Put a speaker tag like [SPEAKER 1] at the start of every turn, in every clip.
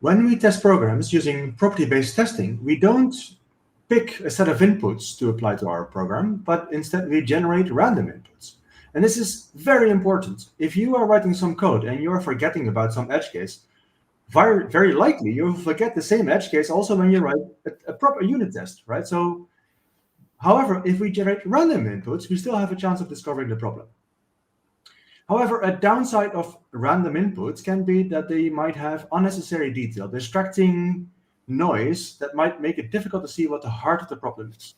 [SPEAKER 1] when we test programs using property-based testing, we don't pick a set of inputs to apply to our program, but instead we generate random inputs. And this is very important. If you are writing some code and you're forgetting about some edge case, very likely you'll forget the same edge case also when you write a proper unit test, right? So, however, if we generate random inputs, we still have a chance of discovering the problem. However, a downside of random inputs can be that they might have unnecessary detail, distracting noise that might make it difficult to see what the heart of the problem is.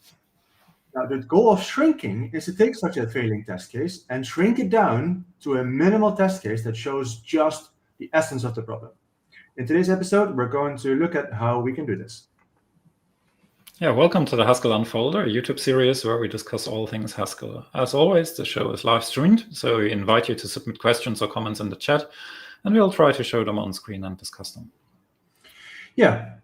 [SPEAKER 1] Now, the goal of shrinking is to take such a failing test case and shrink it down to a minimal test case that shows just the essence of the problem. In today's episode, we're going to look at how we can do this.
[SPEAKER 2] Yeah, welcome to the Haskell Unfolder, a YouTube series where we discuss all things Haskell. As always, the show is live streamed, so we invite you to submit questions or comments in the chat, and we'll try to show them on screen and discuss them.
[SPEAKER 1] Yeah.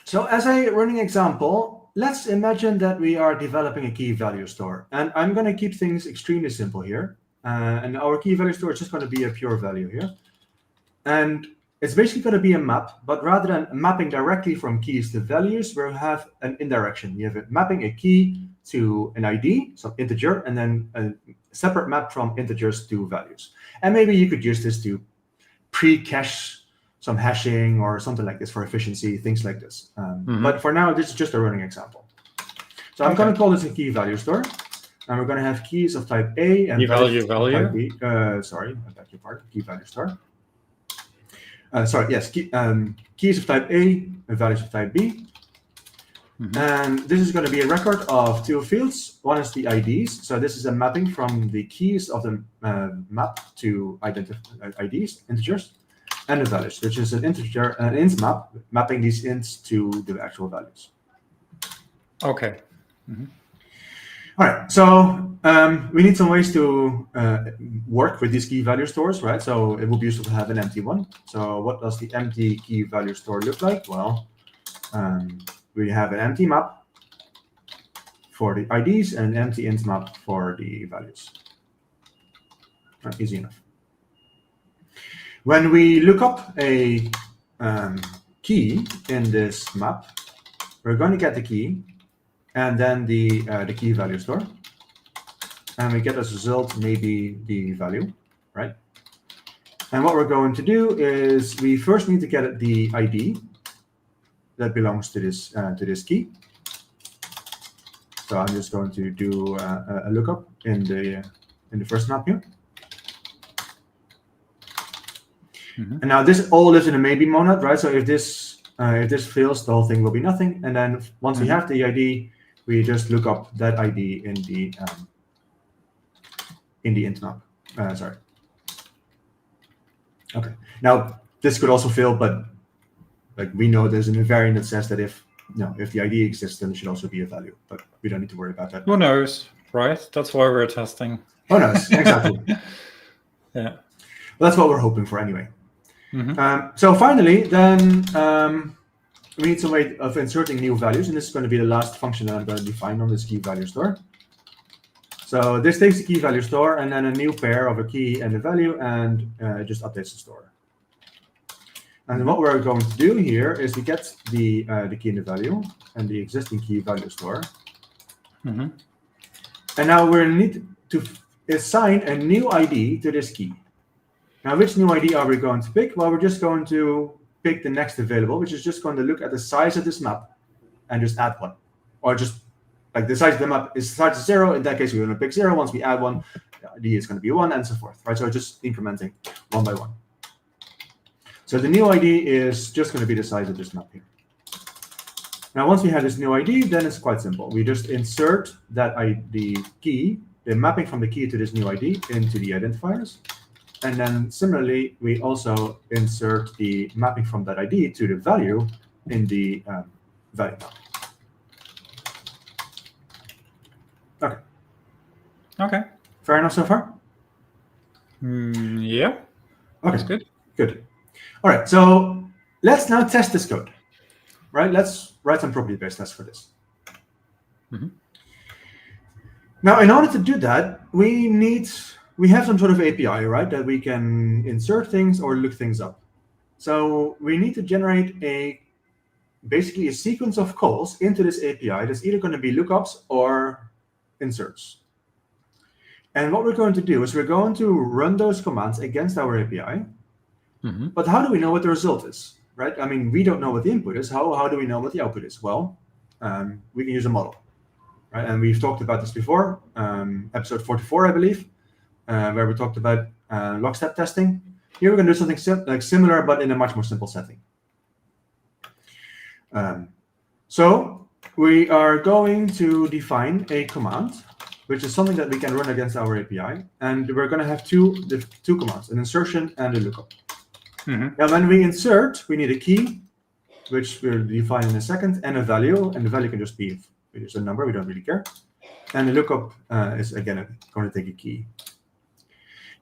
[SPEAKER 1] So as a running example, let's imagine that we are developing a key value store. And I'm going to keep things extremely simple here. And our key value store is just going to be a pure value here. And it's basically going to be a map, but rather than mapping directly from keys to values, we'll have an indirection. You have mapping a key to an ID, some integer, and then a separate map from integers to values. And maybe you could use this to pre-cache some hashing or something like this for efficiency, things like this. But for now, this is just a running example. So I'm going to call this a key value store. And we're going to have keys of type A and
[SPEAKER 2] value.
[SPEAKER 1] Type B. Sorry, I beg your pardon, key value store. Keys of type A and values of type B. And this is going to be a record of two fields. One is the IDs. So this is a mapping from the keys of the map to IDs, integers, and the values, which is an integer, an int map, mapping these ints to the actual values.
[SPEAKER 2] Okay.
[SPEAKER 1] All right, so we need some ways to work with these key value stores, right? So it would be useful to have an empty one. So what does the empty key value store look like? Well, we have an empty map for the IDs and an empty int map for the values. Easy enough. When we look up a key in this map, we're going to get the key and then the key value store. And we get as a result maybe the value, right? And what we're going to do is we first need to get the ID that belongs to this key. So I'm just going to do a lookup in the first map here. And now this all lives in a maybe monad, right? So if this fails, the whole thing will be nothing. And then once we have the ID, we just look up that ID in the int map. Okay. Now this could also fail, but like we know there's an invariant that says that if the ID exists, then it should also be a value. But we don't need to worry about that.
[SPEAKER 2] Who knows, right? That's why we're testing.
[SPEAKER 1] Who knows? Exactly.
[SPEAKER 2] Yeah.
[SPEAKER 1] Well, that's what we're hoping for anyway. So finally, then we need some way of inserting new values, and this is going to be the last function that I'm going to define on this key value store. So this takes the key value store and then a new pair of a key and a value, and it just updates the store. And what we're going to do here is we get the key and the value and the existing key value store. And now we need to assign a new ID to this key. Now, which new ID are we going to pick? Well, we're just going to pick the next available, which is just going to look at the size of this map and just add one. Or just like the size of the map is size of 0. In that case, we're going to pick 0. Once we add 1, the ID is going to be 1 and so forth, right? So just incrementing one by one. So the new ID is just going to be the size of this map here. Now, once we have this new ID, then it's quite simple. We just insert that ID key, the mapping from the key to this new ID into the identifiers. And then similarly, we also insert the mapping from that ID to the value in the value map. Okay.
[SPEAKER 2] Okay.
[SPEAKER 1] Fair enough so far?
[SPEAKER 2] Yeah.
[SPEAKER 1] Okay.
[SPEAKER 2] That's good.
[SPEAKER 1] Good. All right. So let's now test this code. Right? Let's write some property-based tests for this. Now, in order to do that, we have some sort of API, right, that we can insert things or look things up. So we need to generate basically a sequence of calls into this API that's either going to be lookups or inserts. And what we're going to do is we're going to run those commands against our API. But how do we know what the result is, right? I mean, we don't know what the input is. How do we know what the output is? Well, we can use a model, right? And we've talked about this before, episode 44, I believe, where we talked about lockstep testing. Here we're going to do something similar, but in a much more simple setting. So we are going to define a command, which is something that we can run against our API. And we're going to have two commands, an insertion and a lookup. Now, when we insert, we need a key, which we'll define in a second, and a value. And the value can just be just a number. We don't really care. And the lookup is, again, going to take a key.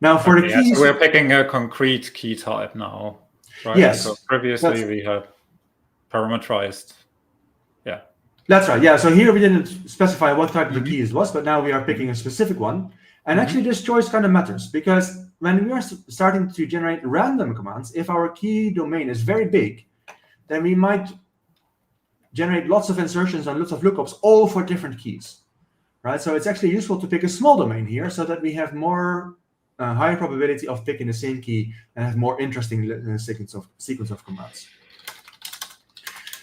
[SPEAKER 1] Now, for the keys...
[SPEAKER 2] So we're picking a concrete key type now, right?
[SPEAKER 1] Yes.
[SPEAKER 2] Because previously we had parameterized. Yeah.
[SPEAKER 1] That's right. Yeah. So here we didn't specify what type of the key it was, but now we are picking a specific one. And actually, this choice kind of matters, because when we are starting to generate random commands, if our key domain is very big, then we might generate lots of insertions and lots of lookups, all for different keys, right? So it's actually useful to pick a small domain here so that we have more higher probability of picking the same key and have more interesting sequence of commands.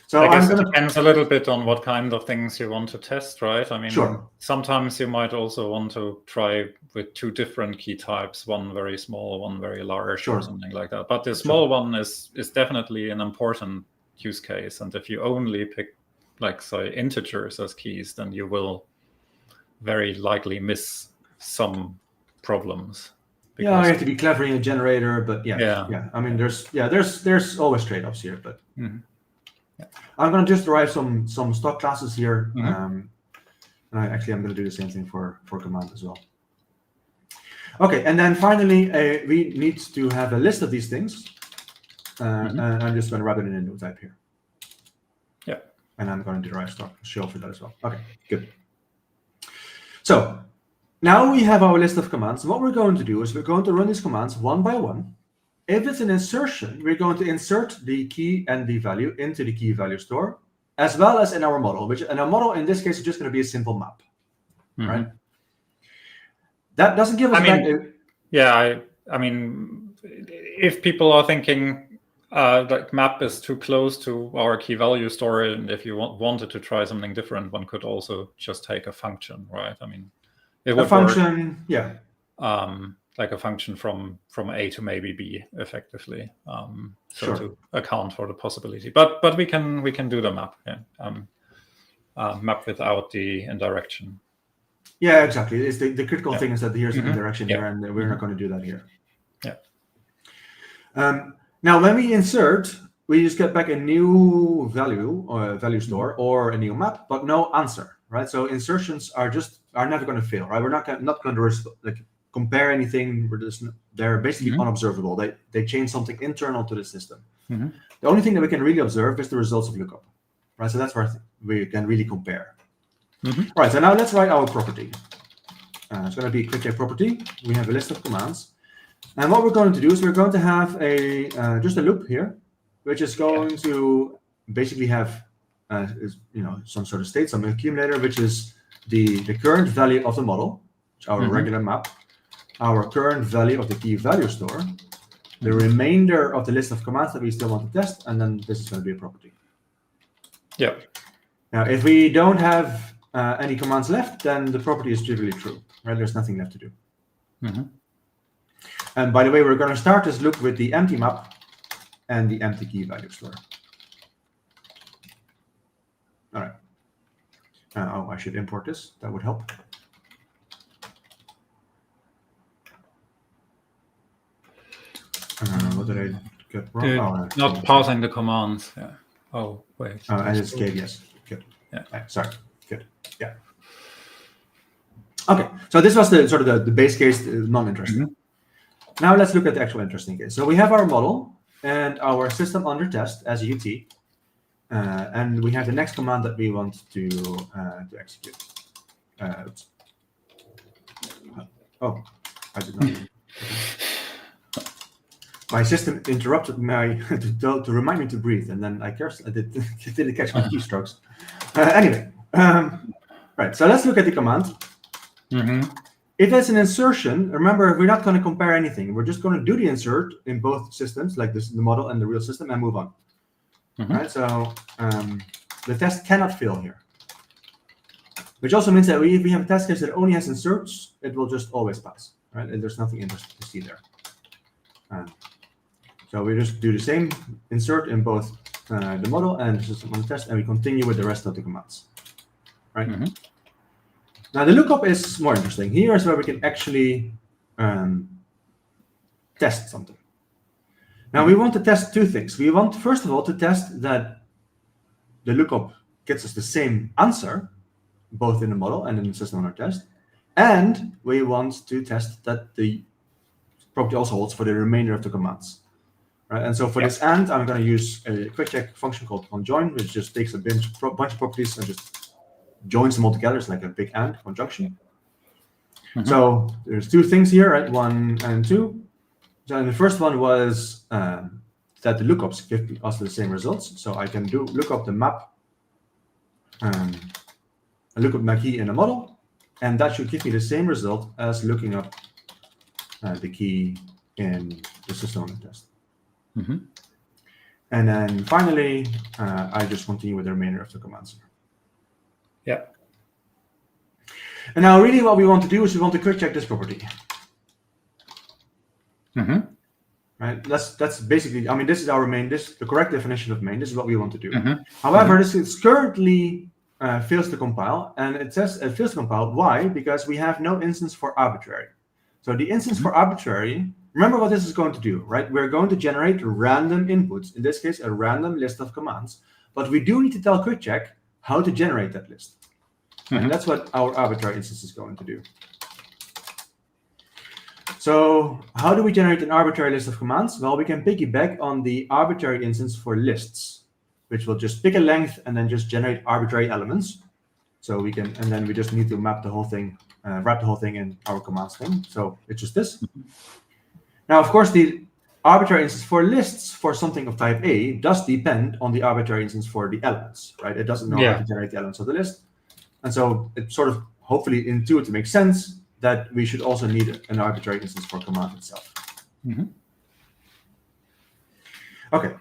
[SPEAKER 1] So
[SPEAKER 2] I guess it depends a little bit on what kind of things you want to test, right? I mean,
[SPEAKER 1] sure.
[SPEAKER 2] Sometimes you might also want to try with two different key types, one very small, one very large,
[SPEAKER 1] sure.
[SPEAKER 2] or something like that. But the small one is definitely an important use case. And if you only pick, like, say, integers as keys, then you will very likely miss some problems.
[SPEAKER 1] Yeah, you have to be clever in a generator, but yeah. I mean, there's always trade-offs here, but. I'm going to just derive some stock classes here. And I'm going to do the same thing for command as well. Okay, and then finally, we need to have a list of these things. And I'm just going to wrap it in a new type here.
[SPEAKER 2] Yeah.
[SPEAKER 1] And I'm going to derive stock show for that as well. Okay, good. So now we have our list of commands. What we're going to do is we're going to run these commands one by one. If it's an insertion, we're going to insert the key and the value into the key value store, as well as in our model, and our model in this case is just going to be a simple map, right? That doesn't give us.
[SPEAKER 2] I mean, if people are thinking like map is too close to our key value store, and if you wanted to try something different, one could also just take a function, right? I mean, it would
[SPEAKER 1] a function, work,
[SPEAKER 2] like a function from A to maybe B, effectively,
[SPEAKER 1] sure.
[SPEAKER 2] to account for the possibility. But we can do the map, map without the indirection.
[SPEAKER 1] Yeah, exactly. It's the critical thing is that here's an indirection here, and we're not going to do that here.
[SPEAKER 2] Yeah.
[SPEAKER 1] Now, when we insert, we just get back a new value or value store or a new map, but no answer, right? So insertions are never going to fail, right? We're not going to compare anything. They're basically unobservable. They change something internal to the system. The only thing that we can really observe is the results of lookup, right? So that's where we can really compare. All right, so now let's write our property. It's going to be a quick property. We have a list of commands. And what we're going to do is we're going to have just a loop here, which is going to basically have some sort of state, some accumulator, which is the current value of the model, our regular map, our current value of the key value store, the remainder of the list of commands that we still want to test, and then this is going to be a property.
[SPEAKER 2] Yeah.
[SPEAKER 1] Now, if we don't have any commands left, then the property is trivially true, right? There's nothing left to do. And by the way, we're going to start this loop with the empty map and the empty key value store. All right. I should import this. That would help. What did I get wrong?
[SPEAKER 2] Not pausing the commands. Yeah. Oh, wait.
[SPEAKER 1] And it's escape, yes. Good.
[SPEAKER 2] Yeah.
[SPEAKER 1] Sorry. Good. Yeah. Okay. So this was the base case, non-interesting. Now let's look at the actual interesting case. So we have our model and our system under test as UT, and we have the next command that we want to execute. Oops. Oh, I did not. My system interrupted to remind me to breathe, and then I didn't catch my keystrokes. Anyway, right. So let's look at the command. If it's an insertion, remember we're not going to compare anything. We're just going to do the insert in both systems, like this, the model and the real system, and move on. Right. So the test cannot fail here, which also means that if we have a test case that only has inserts, it will just always pass. Right. And there's nothing interesting to see there. So we just do the same insert in both the model and the system on the test, and we continue with the rest of the commands. Right. Now the lookup is more interesting. Here is where we can actually test something. Now we want to test two things. We want, first of all, to test that the lookup gets us the same answer, both in the model and in the system on our test. And we want to test that the property also holds for the remainder of the commands. Right? And so for this and, I'm going to use a quick check function called conjoin, which just takes a bunch of properties and just joins them all together. It's like a big and conjunction. So there's two things here, right? 1 and 2. So the first one was that the lookups give us the same results. So I can look up the map, look up my key in a model, and that should give me the same result as looking up the key in the system on the test. And then finally, I just continue with the remainder of the commands.
[SPEAKER 2] Yeah.
[SPEAKER 1] And now really what we want to do is we want to quick check this property. Right? That's basically, I mean, this is our main, the correct definition of main. This is what we want to do. However, this is currently fails to compile, and it says it fails to compile. Why? Because we have no instance for arbitrary. So the instance for arbitrary, remember what this is going to do, right? We're going to generate random inputs, in this case, a random list of commands. But we do need to tell quick check how to generate that list. And that's what our arbitrary instance is going to do. So how do we generate an arbitrary list of commands? Well, we can piggyback on the arbitrary instance for lists, which will just pick a length and then just generate arbitrary elements. So we can, and then we just need to map the whole thing, wrap the whole thing in our commands thing. So it's just this. Now, of course, the arbitrary instance for lists for something of type A does depend on the arbitrary instance for the elements, right? It doesn't know how to generate the elements of the list. And so it sort of hopefully intuitively makes sense that we should also need an arbitrary instance for command itself. Okay,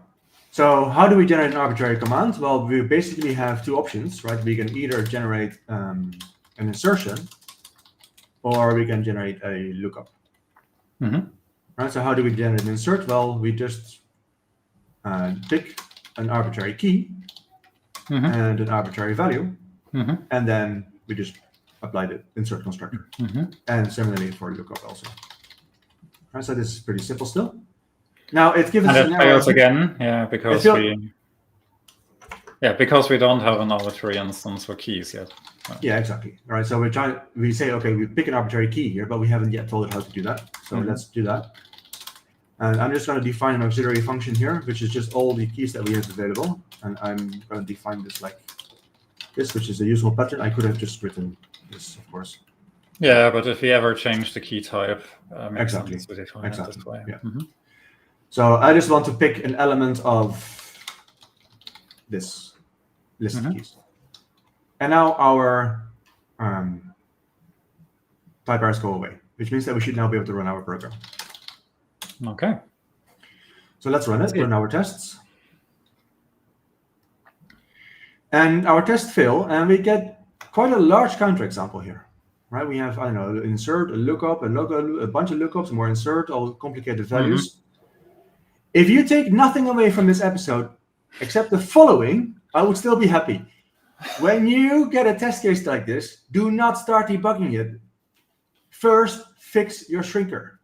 [SPEAKER 1] so how do we generate an arbitrary command? Well, we basically have two options, right? We can either generate an insertion, or we can generate a lookup. Right, so how do we generate an insert? Well, we just pick an arbitrary key and an arbitrary value, and then we just apply the insert constructor. And similarly for lookup also. Right, so this is pretty simple still. Now it gives us
[SPEAKER 2] an error. And it fails again, because we don't have an arbitrary instance for keys yet.
[SPEAKER 1] Yeah, exactly. All right, so we say, okay, we pick an arbitrary key here, but we haven't yet told it how to do that. So let's do that. And I'm just going to define an auxiliary function here, which is just all the keys that we have available. And I'm going to define this like this, which is a useful pattern. I could have just written this, of course.
[SPEAKER 2] Yeah, but if we ever change the key type, makes
[SPEAKER 1] exactly.
[SPEAKER 2] sense to define it this way.
[SPEAKER 1] Yeah. So I just want to pick an element of this list of keys. And now our type errors go away, which means that we should now be able to run our program.
[SPEAKER 2] Okay.
[SPEAKER 1] So let's run it, run our tests. And our tests fail, and we get quite a large counterexample here. Right? We have, I don't know, insert, a lookup, a bunch of lookups, more insert, all complicated values. If you take nothing away from this episode, except the following, I would still be happy. When you get a test case like this, do not start debugging it. First, fix your shrinker.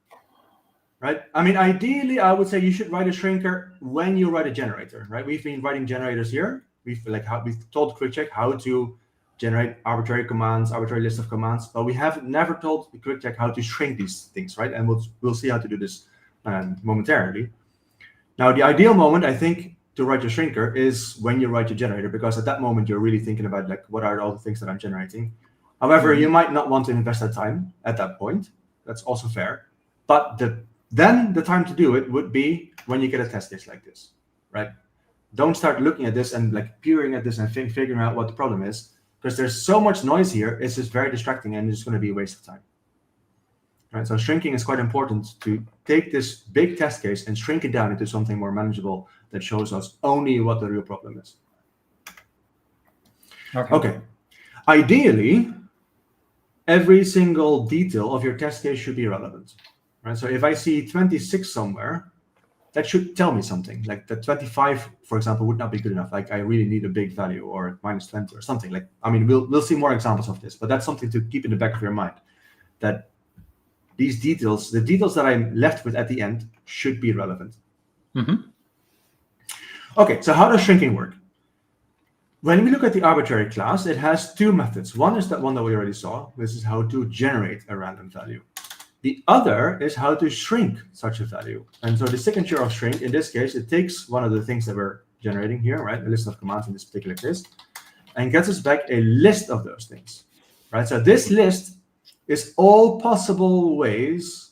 [SPEAKER 1] Right? I mean, ideally, I would say you should write a shrinker when you write a generator. Right? We've been writing generators here. We've told quick check how to generate arbitrary commands, arbitrary list of commands, but we have never told the quick check how to shrink these things, right? And we'll see how to do this momentarily. Now, the ideal moment, I think, to write your shrinker is when you write your generator, because at that moment you're really thinking about like what are all the things that I'm generating. However, you might not want to invest that time at that point. That's also fair. But the then the time to do it would be when you get a test case like this, right? Don't start looking at this and like peering at this and figuring out what the problem is, because there's so much noise here. It's just very distracting and it's going to be a waste of time. Right? So shrinking is quite important, to take this big test case and shrink it down into something more manageable that shows us only what the real problem is. Okay. Ideally, every single detail of your test case should be relevant. Right? So if I see 26 somewhere, that should tell me something. Like the 25, for example, would not be good enough. Like I really need a big value, or -20 or something. Like, I mean, we'll see more examples of this, but that's something to keep in the back of your mind, that these details, the details that I'm left with at the end, should be relevant. Okay, so how does shrinking work? When we look at the arbitrary class, it has two methods. One is that one that we already saw. This is how to generate a random value. The other is how to shrink such a value. And so the signature of shrink, in this case, it takes one of the things that we're generating here, right, a list of commands in this particular case, and gets us back a list of those things, right? So this list is all possible ways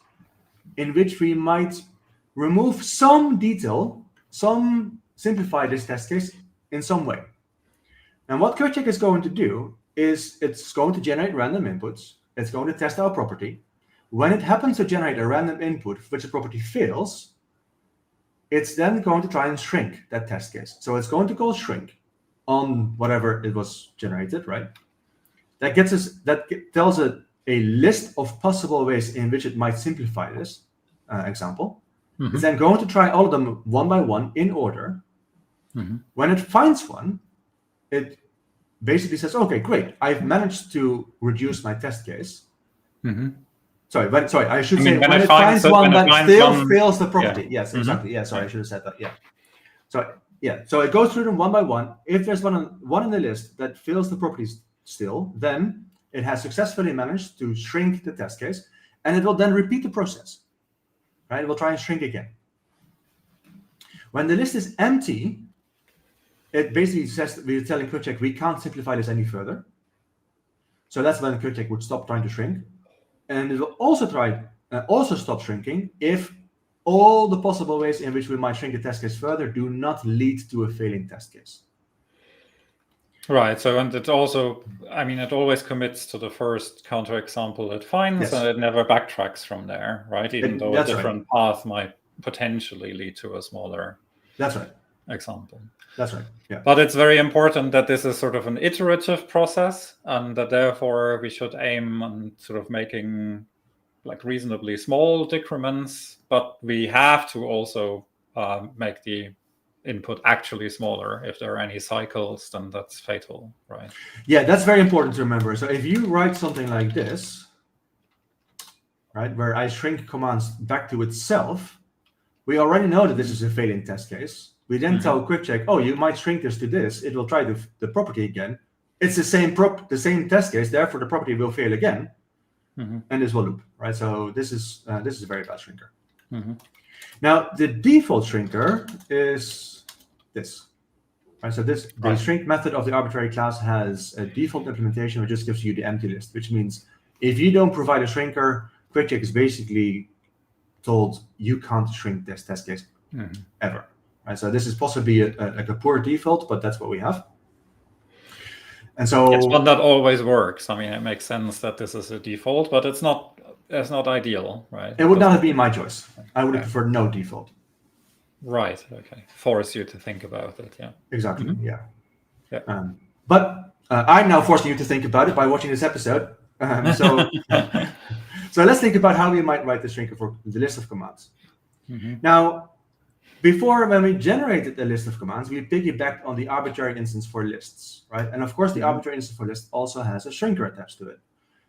[SPEAKER 1] in which we might remove some detail, simplify this test case in some way. And what QuickCheck is going to do is it's going to generate random inputs. It's going to test our property. When it happens to generate a random input which the property fails, it's then going to try and shrink that test case. So it's going to call shrink on whatever it was generated, right? That tells it a list of possible ways in which it might simplify this example. It's then going to try all of them one by one in order. When it finds one, it basically says, okay, great, I've managed to reduce my test case. Sorry, I should say when it finds one that still fails the property. Yeah. Yes, exactly. Yeah, sorry, I should have said that. Yeah. So it goes through them one by one. If there's one in the list that fails the properties still, then it has successfully managed to shrink the test case, and it will then repeat the process. Right? It will try and shrink again. When the list is empty, it basically says that we're telling QuickCheck we can't simplify this any further. So that's when QuickCheck would stop trying to shrink. And it will also stop shrinking if all the possible ways in which we might shrink the test case further do not lead to a failing test case.
[SPEAKER 2] Right. So, and it also, it always commits to the first counterexample it finds, and it never backtracks from there, right? Even though a different path might potentially lead to a smaller example.
[SPEAKER 1] That's right. Yeah.
[SPEAKER 2] But it's very important that this is sort of an iterative process, and that therefore we should aim on sort of making like reasonably small decrements, but we have to also make the input actually smaller. If there are any cycles, then that's fatal, right? Yeah,
[SPEAKER 1] that's very important to remember. So if you write something like this, right, where I shrink commands back to itself, we already know that this is a failing test case. We then tell QuickCheck, oh, you might shrink this to this. It will try the property again. It's the same test case, therefore the property will fail again, and this will loop, right? So this is a very bad shrinker. Now the default shrinker is this, right? So the shrink method of the arbitrary class has a default implementation which just gives you the empty list, which means if you don't provide a shrinker, QuickCheck is basically told you can't shrink this test case ever. Right, so this is possibly like a poor default, but that's what we have. And so
[SPEAKER 2] it's one that always works. It makes sense that this is a default, but it's not ideal, right?
[SPEAKER 1] It would not have been my choice. I would have preferred no default.
[SPEAKER 2] Right. Okay. Force you to think about it. Yeah.
[SPEAKER 1] Exactly. Yeah. But I'm now forcing you to think about it by watching this episode. So let's think about how we might write the shrinker for the list of commands. Now, before, when we generated a list of commands, we piggybacked on the arbitrary instance for lists, right? And of course, the arbitrary instance for lists also has a shrinker attached to it.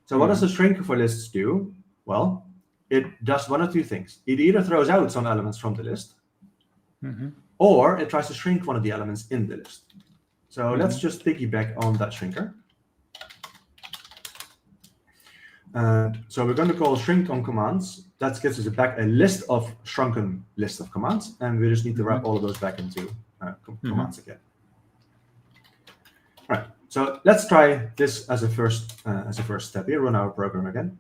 [SPEAKER 1] So what does the shrinker for lists do? Well, it does one of two things. It either throws out some elements from the list, or it tries to shrink one of the elements in the list. So let's just piggyback on that shrinker. And so we're going to call shrink on commands. That gives us back a list of shrunken list of commands, and we just need to wrap all of those back into commands again. All right. So let's try this as a first step here. Run our program again,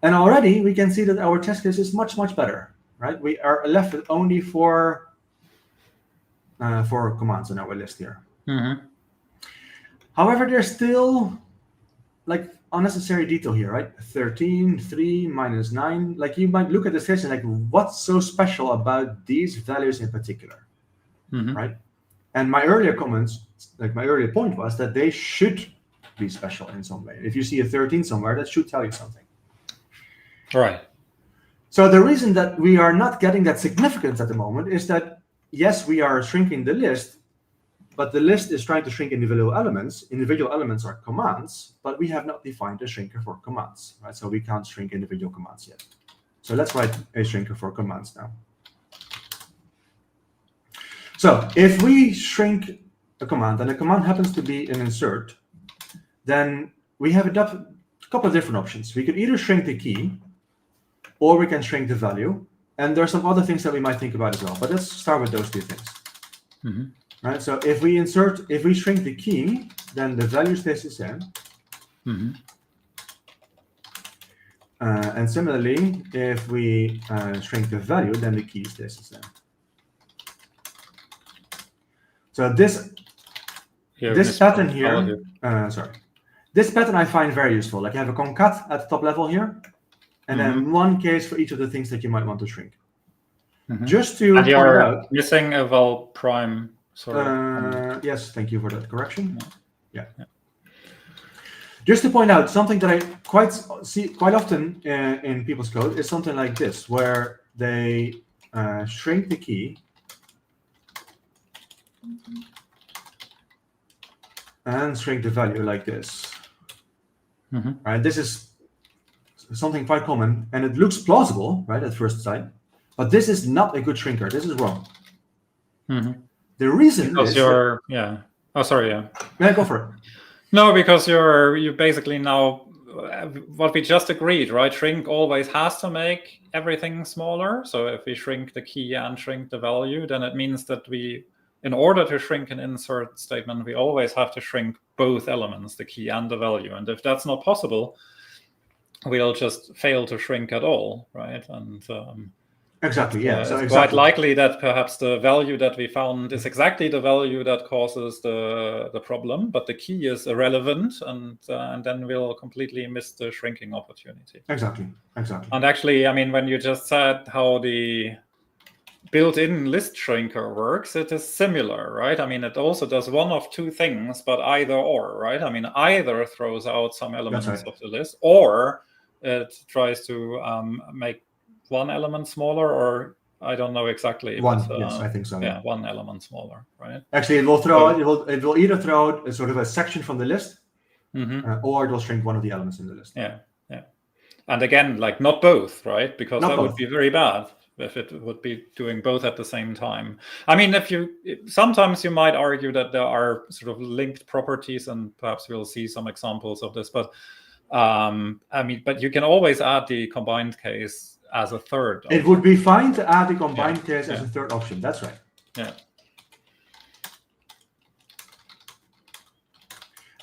[SPEAKER 1] and already we can see that our test case is much better. right? We are left with only four commands on our list here. However, there's still like unnecessary detail here, right? 13, 3, minus 9. Like you might look at this list and like, what's so special about these values in particular, right? And my earlier comments, like my earlier point was that they should be special in some way. If you see a 13 somewhere, that should tell you something.
[SPEAKER 2] Right.
[SPEAKER 1] So the reason that we are not getting that significance at the moment is that, yes, we are shrinking the list, but the list is trying to shrink individual elements. Individual elements are commands, but we have not defined a shrinker for commands, right? So we can't shrink individual commands yet. So let's write a shrinker for commands now. So if we shrink a command, and the command happens to be an insert, then we have a couple of different options. We could either shrink the key, or we can shrink the value. And there are some other things that we might think about as well. But let's start with those two things. Right. So if we shrink the key, then the value stays the same. And similarly, if we shrink the value, then the key stays the same. So this pattern here, this pattern I find very useful. Like you have a concat at the top level here, and then one case for each of the things that you might want to shrink. Just to
[SPEAKER 2] and you're out, missing a val prime. Sorry.
[SPEAKER 1] Yes, thank you for that correction. Yeah. Just to point out something that I see quite often in people's code is something like this, where they shrink the key and shrink the value like this. Right? This is something quite common, and it looks plausible, right, at first sight, but this is not a good shrinker. This is wrong. The reason
[SPEAKER 2] because
[SPEAKER 1] is
[SPEAKER 2] you're yeah. Oh, sorry. Yeah.
[SPEAKER 1] Yeah, go for it.
[SPEAKER 2] No, because you basically now what we just agreed, right? Shrink always has to make everything smaller. So if we shrink the key and shrink the value, then it means that in order to shrink an insert statement, we always have to shrink both elements, the key and the value. And if that's not possible, we'll just fail to shrink at all, right? And
[SPEAKER 1] exactly, yeah. So
[SPEAKER 2] it's quite likely that perhaps the value that we found is exactly the value that causes the problem, but the key is irrelevant, and then we'll completely miss the shrinking opportunity.
[SPEAKER 1] Exactly.
[SPEAKER 2] And actually, I mean, when you just said how the built-in list shrinker works, it is similar, right? I mean, it also does one of two things, but either or, right? I mean, either throws out some elements of the list, or it tries to make one element smaller, or I don't know exactly.
[SPEAKER 1] One, yes, I think so.
[SPEAKER 2] Yeah, one element smaller, right?
[SPEAKER 1] Actually, it will either throw out a sort of a section from the list, or it will shrink one of the elements in the list.
[SPEAKER 2] Yeah. And again, like not both, right? Because
[SPEAKER 1] not
[SPEAKER 2] that
[SPEAKER 1] both.
[SPEAKER 2] Would be very bad if it would be doing both at the same time. I mean, sometimes you might argue that there are sort of linked properties, and perhaps we'll see some examples of this. But I mean, but you can always add the combined case as a third option.
[SPEAKER 1] It would be fine to add the combined case as a third option. That's right.
[SPEAKER 2] Yeah.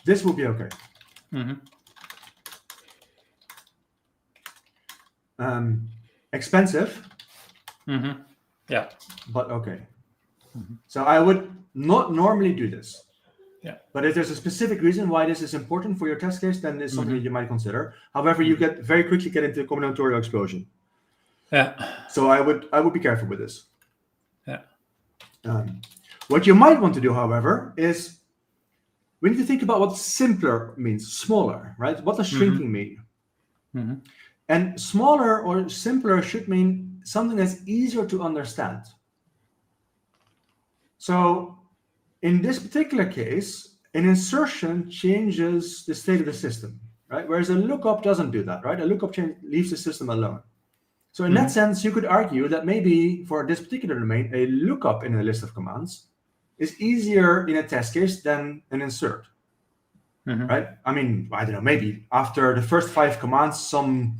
[SPEAKER 1] This will be okay. Expensive.
[SPEAKER 2] Yeah.
[SPEAKER 1] But okay. So I would not normally do this.
[SPEAKER 2] Yeah.
[SPEAKER 1] But if there's a specific reason why this is important for your test case, then it's something that you might consider. However, you very quickly get into a combinatorial explosion.
[SPEAKER 2] Yeah.
[SPEAKER 1] So I would be careful with this.
[SPEAKER 2] Yeah.
[SPEAKER 1] What you might want to do, however, is we need to think about what simpler means, smaller, right? What does shrinking mean? And smaller or simpler should mean something that's easier to understand. So in this particular case, an insertion changes the state of the system, right? Whereas a lookup doesn't do that, right? A lookup leaves the system alone. So in that sense, you could argue that maybe for this particular domain, a lookup in a list of commands is easier in a test case than an insert, right? I mean, I don't know, maybe after the first 5 commands, something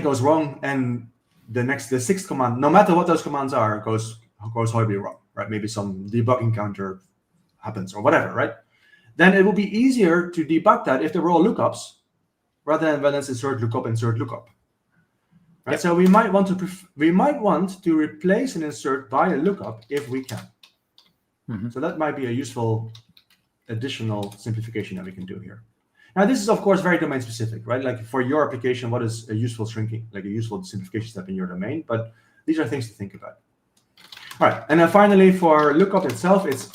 [SPEAKER 1] goes wrong, and the sixth command, no matter what those commands are, goes horribly wrong, right? Maybe some debugging counter happens or whatever, right? Then it will be easier to debug that if there were all lookups rather than when it's insert lookup. Right.
[SPEAKER 2] Yep.
[SPEAKER 1] So we might want to replace and insert by a lookup if we can. So that might be a useful additional simplification that we can do here. Now, this is of course very domain specific, right? Like for your application, what is a useful shrinking, like a useful simplification step in your domain? But these are things to think about. All right, and then finally for lookup itself, it's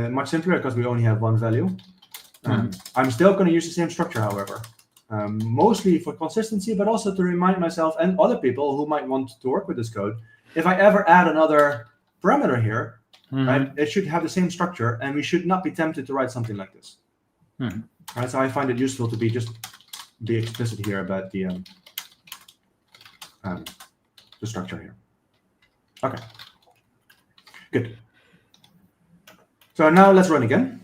[SPEAKER 1] much simpler because we only have one value. I'm still going to use the same structure, however, mostly for consistency, but also to remind myself and other people who might want to work with this code, if I ever add another parameter here, right, it should have the same structure, and we should not be tempted to write something like this. Right, so I find it useful to be explicit here about the structure here. Okay, good. So now let's run again.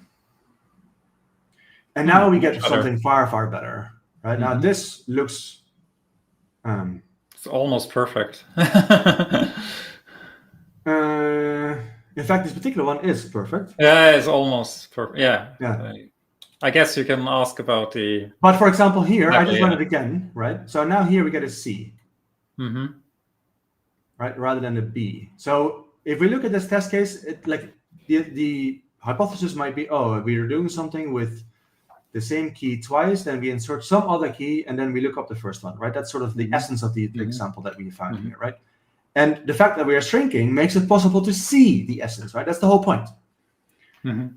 [SPEAKER 1] And now we get something far, far better. Right, now this looks...
[SPEAKER 2] it's almost perfect.
[SPEAKER 1] In fact, this particular one is perfect.
[SPEAKER 2] Yeah, it's almost perfect.
[SPEAKER 1] Yeah.
[SPEAKER 2] I guess you can ask about the...
[SPEAKER 1] But for example, here, I just run it again, right? So now here we get a C. Right, rather than a B. So if we look at this test case, the hypothesis might be, oh, we are doing something with the same key twice, then we insert some other key, and then we look up the first one, right? That's sort of the essence of the example that we found here, right? And the fact that we are shrinking makes it possible to see the essence, right? That's the whole point.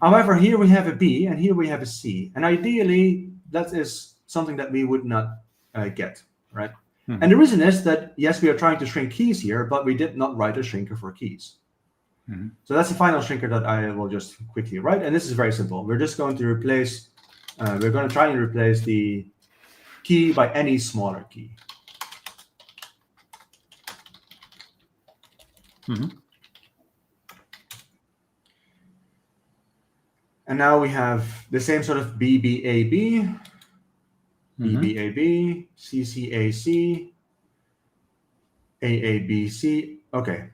[SPEAKER 1] However, here we have a B, and here we have a C. And ideally, that is something that we would not get, right? And the reason is that, yes, we are trying to shrink keys here, but we did not write a shrinker for keys. So that's the final shrinker that I will just quickly write. And this is very simple. We're just going to replace, we're going to try and replace the key by any smaller key. And now we have the same sort of BBAB, BBAB, CCAC, AABC. Okay.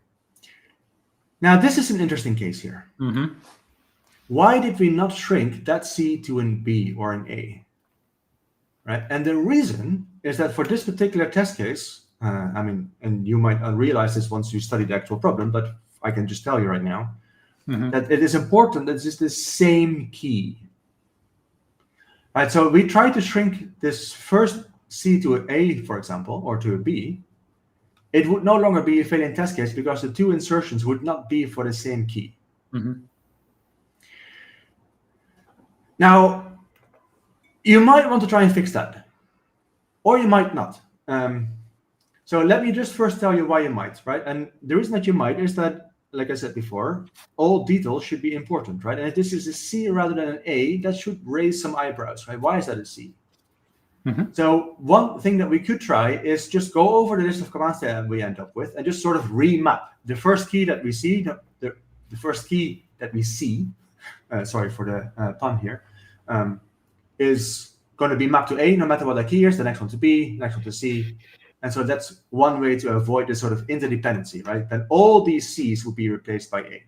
[SPEAKER 1] Now this is an interesting case here. Why did we not shrink that C to an B or an A? Right? And the reason is that for this particular test case, I mean, and you might realize this once you study the actual problem, but I can just tell you right now that it is important that it's the same key. Right, so we try to shrink this first C to an A, for example, or to a B. It would no longer be a failing test case because the two insertions would not be for the same key. Now, you might want to try and fix that, or you might not. So let me just first tell you why you might, right? And the reason that you might is that, like I said before, all details should be important, right? And if this is a C rather than an A, that should raise some eyebrows, right? Why is that a C? So one thing that we could try is just go over the list of commands that we end up with and just sort of remap the first key that we see, the first key that we see, sorry for the pun here, is going to be mapped to A no matter what the key is, the next one to B, next one to C. And so that's one way to avoid this sort of interdependency, right? Then all these C's will be replaced by A.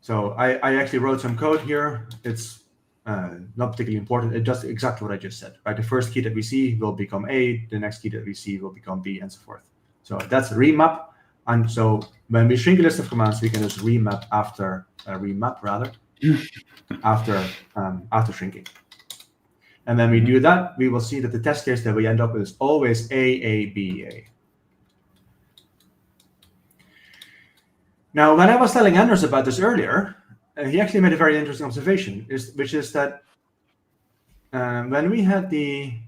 [SPEAKER 1] So I actually wrote some code here. It's not particularly important. It's just exactly what I just said, right? The first key that we see will become A. The next key that we see will become B, and so forth. So that's remap. And so when we shrink a list of commands, we can just remap after after shrinking. And then we do that, we will see that the test case that we end up with is always AABA. Now, when I was telling Anders about this earlier, he actually made a very interesting observation, which is that when we had the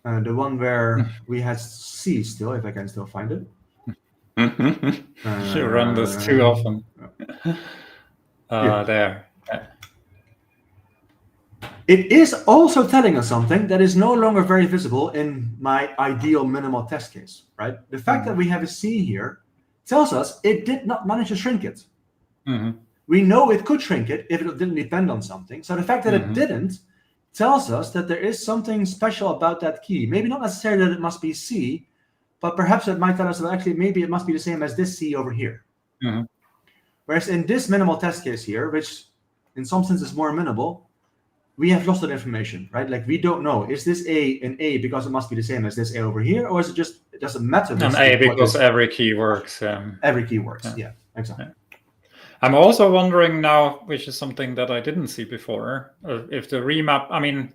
[SPEAKER 1] one where we had C still, if I can still find it.
[SPEAKER 2] You run this too often. There.
[SPEAKER 1] It is also telling us something that is no longer very visible in my ideal minimal test case, right? The fact that we have a C here tells us it did not manage to shrink it. We know it could shrink it if it didn't depend on something. So the fact that it didn't tells us that there is something special about that key. Maybe not necessarily that it must be C, but perhaps it might tell us that actually maybe it must be the same as this C over here. Whereas in this minimal test case here, which in some sense is more minimal, we have lost that information, right? Like we don't know, is this an A because it must be the same as this A over here, or is it just, it doesn't matter?
[SPEAKER 2] An A because every key works.
[SPEAKER 1] Every key works, yeah, exactly.
[SPEAKER 2] Yeah. I'm also wondering now, which is something that I didn't see before, if the remap, I mean,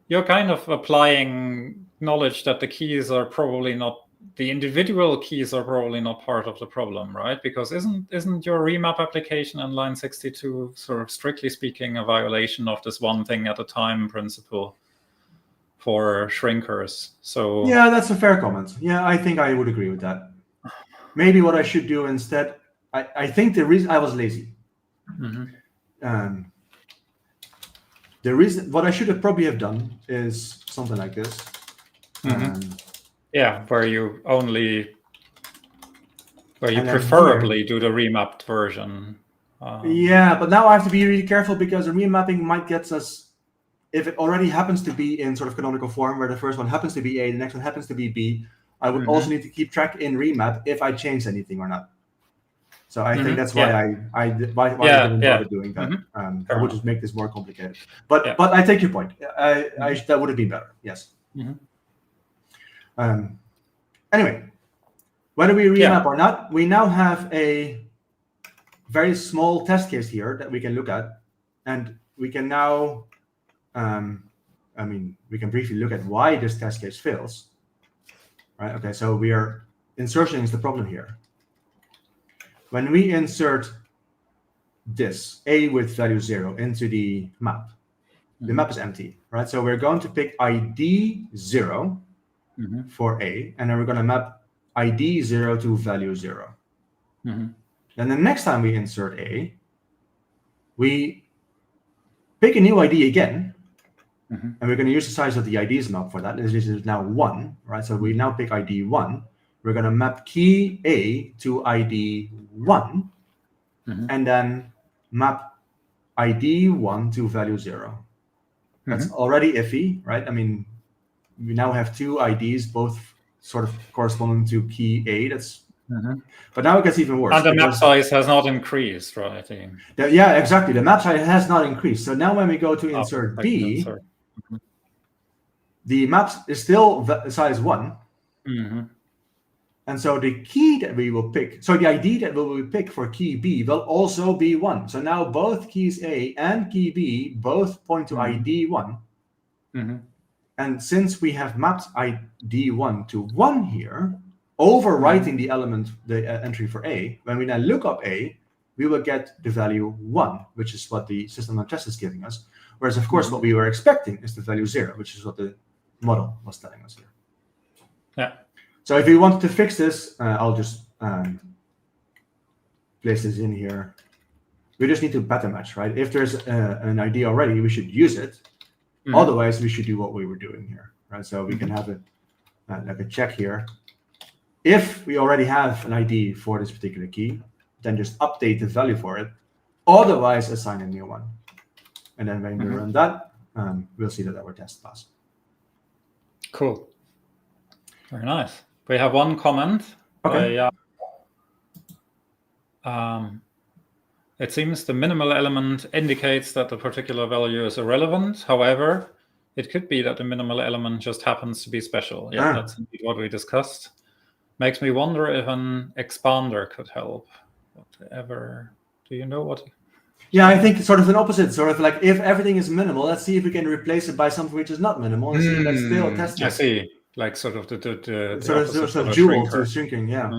[SPEAKER 2] you're kind of applying knowledge that the keys are probably not, the individual keys are probably not part of the problem, right? Because isn't your remap application in line 62 sort of strictly speaking a violation of this one thing at a time principle for shrinkers? So
[SPEAKER 1] yeah, that's a fair comment. Yeah, I think I would agree with that. Maybe what I should do instead, I think the reason I was lazy. The reason, what I should have probably have done is something like this.
[SPEAKER 2] Yeah, where you preferably do the remapped version.
[SPEAKER 1] Yeah, but now I have to be really careful because the remapping might get us, if it already happens to be in sort of canonical form, where the first one happens to be A, the next one happens to be B, I would also need to keep track in remap if I change anything or not. So I think that's why I didn't bother doing that. I would just make this more complicated. But I take your point. That would have been better. Yes. Anyway, whether we remap or not, we now have a very small test case here that we can look at, and we can now, we can briefly look at why this test case fails. Right. Okay. So insertion is the problem here. When we insert this A with value 0 into the map, the map is empty, right? So we're going to pick ID 0 for A, and then we're going to map ID 0 to value 0. Then the next time we insert A, we pick a new ID again, and we're going to use the size of the IDs map for that. This is now 1, right? So we now pick ID 1. We're going to map key A to ID 1, and then map ID 1 to value 0. That's already iffy, right? I mean, we now have two IDs, both sort of corresponding to key A. That's but now it gets even worse.
[SPEAKER 2] And the map size has not increased, right?
[SPEAKER 1] Yeah, exactly. The map size has not increased. So now when we go to insert B, the map is still size 1. And so the key that we will pick, so the ID that we will pick for key B will also be 1. So now both keys A and key B both point to ID 1. And since we have mapped ID 1 to 1 here, overwriting the element, the entry for A, when we now look up A, we will get the value 1, which is what the system on test is giving us. Whereas, of course, what we were expecting is the value 0, which is what the model was telling us here.
[SPEAKER 2] Yeah.
[SPEAKER 1] So if we wanted to fix this, I'll just place this in here. We just need to pattern match, right? If there's an ID already, we should use it. Otherwise, we should do what we were doing here, right? So we can have like a check here. If we already have an ID for this particular key, then just update the value for it. Otherwise, assign a new one. And then when we run that, we'll see that our test passed.
[SPEAKER 2] Cool. Very nice. We have one comment.
[SPEAKER 1] Okay.
[SPEAKER 2] It seems the minimal element indicates that the particular value is irrelevant. However, it could be that the minimal element just happens to be special. Yeah, that's indeed what we discussed. Makes me wonder if an expander could help. Whatever. Do you know what?
[SPEAKER 1] Yeah, I think sort of an opposite. Sort of like if everything is minimal, let's see if we can replace it by something which is not minimal and see if that's still test.
[SPEAKER 2] I see. Like sort of the
[SPEAKER 1] sort of dual to shrinking. Yeah.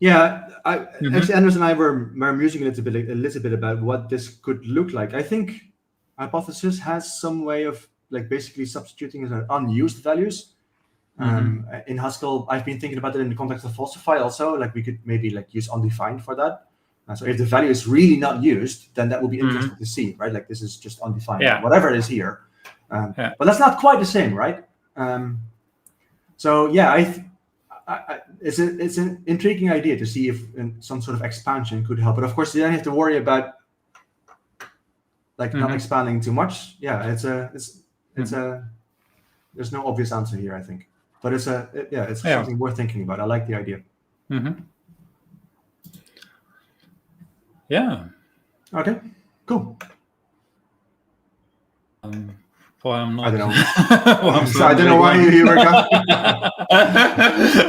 [SPEAKER 1] Yeah, actually, Anders and I were musing a little bit about what this could look like. I think Hypothesis has some way of like basically substituting unused values. In Haskell, I've been thinking about it in the context of falsify also. Like we could maybe like use undefined for that. So if the value is really not used, then that would be interesting to see, right? Like this is just undefined, whatever it is here. But that's not quite the same, right? So yeah, it's an intriguing idea to see if some sort of expansion could help. But of course, you don't have to worry about like not expanding too much. Yeah, it's there's no obvious answer here, I think. But it's something worth thinking about. I like the idea.
[SPEAKER 2] Yeah.
[SPEAKER 1] Okay. Cool.
[SPEAKER 2] Why I'm not.
[SPEAKER 1] I don't know.
[SPEAKER 2] Well,
[SPEAKER 1] I don't know why you were coming.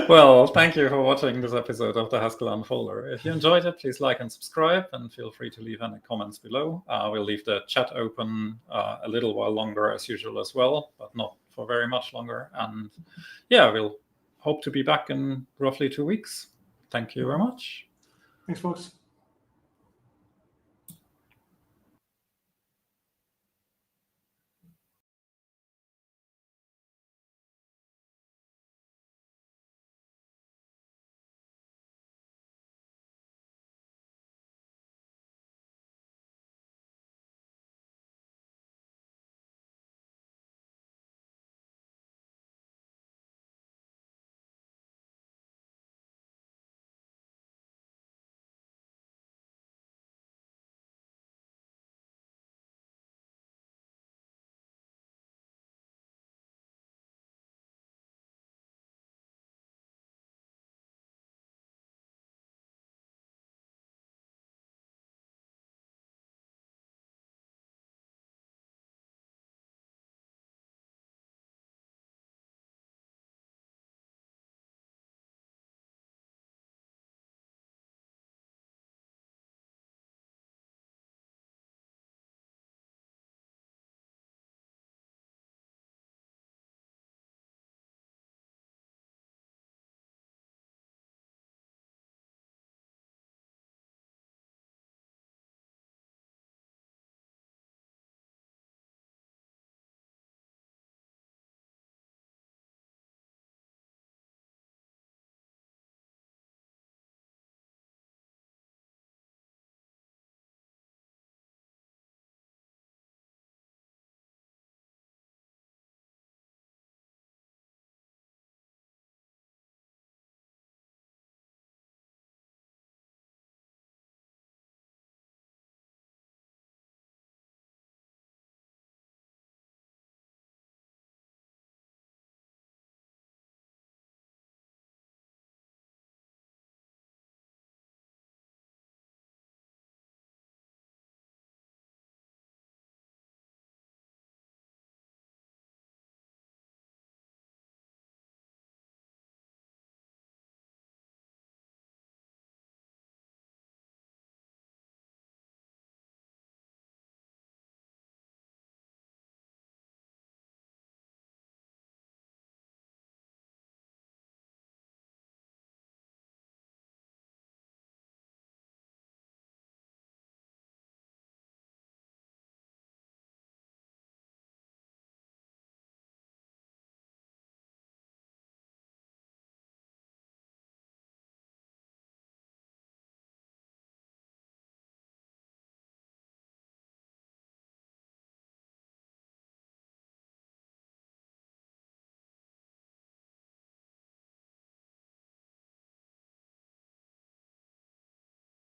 [SPEAKER 2] Well, thank you for watching this episode of the Haskell Unfolder. If you enjoyed it, please like and subscribe, and feel free to leave any comments below. We'll leave the chat open a little while longer as usual as well, but not for very much longer. And yeah, we'll hope to be back in roughly 2 weeks. Thank you very much.
[SPEAKER 1] Thanks, folks.